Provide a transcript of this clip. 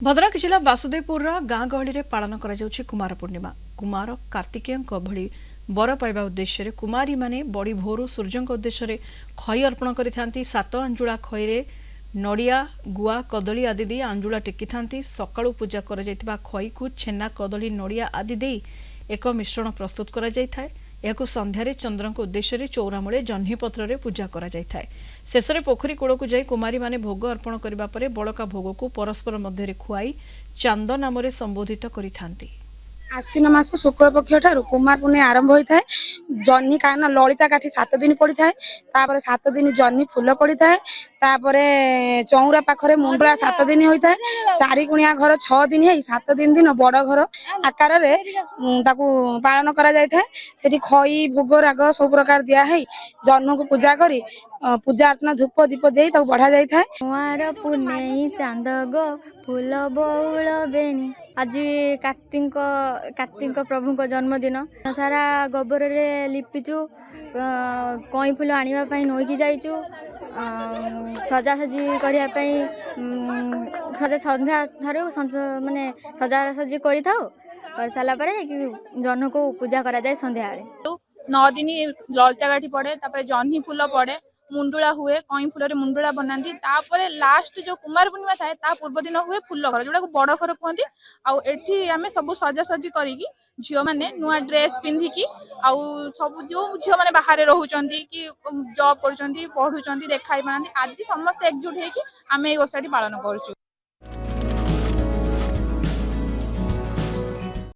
भद्रक जिला बासुदेवपुर गाँ गहली में पालन कर कुमार पूर्णिमा। कुमार कार्तिकेय भली बर पाइबा उद्देश्य कुमारी माने बड़ी भोर सूर्य उद्देश्य खई अर्पण करती। 7 अंजुला खईरे नड़िया गुआ कदली आदि दे अंजुला टेकी था। सकाळु पूजा कर खई को छेना कदली नड़िया आदि दे एक मिश्रण प्रस्तुत कर संध्यारे चंद्र उद्देश्य चौरामूले जह्नी पत्र पूजा कर शेष में पोखरी कूल को जाई कुमारी माने भोग अर्पण करबा परे बड़का भोग को परस्पर मध्य खुआई चांद नाम संबोधित करिथांती। आश्विन मास शुक्ल पक्ष ठार कुमार पुण्य आरंभ होता है। जह्नी कारण ललिता काठी 7 दिन पड़ी था। 7 दिन जह्नी फूल पड़ी था। चौरा पाखरे मुंडला 7 दिन होता है। 4 गुणिया घर 6 दिन है। 7 दिन दिन बड़ घर आकार रे पालन करा जाय था। सेठी खई भोग राग सब प्रकार दिया है। जन्म को पूजा करी पूजा अर्चना धूप दीप दे बढ़ा जाय था। कुमार पुण्य चांद गो फूल बौल बेणी। आज कार्तिक प्रभु को जन्मदिन सारा गोबर रे लिपिचु कई फूल आने नईकी जाइचु सजासजी करने संध्या ठारू माने सजासजी कर सारा जह्न को पूजा करा जाए। संध्या 9 दिन ललिता काठी पड़े जह्नी फूल पड़े मुंडुला हुए कई फूल मुंडुला बनाती। लास्ट जो कुमार पूर्णिमा थाए पूर्व दिन हुए फूल घर जोटा बड़ घर कहते। आठी आम सब सजासजी करी झील मैंने नुआ ड्रेस पिंधिकी सब जो झील मैंने बाहर रोचंती कि जॉब कर पढ़ुं देखाई पाना आज समस्त एकजुट होकर आम ओषाटी पालन करूँ।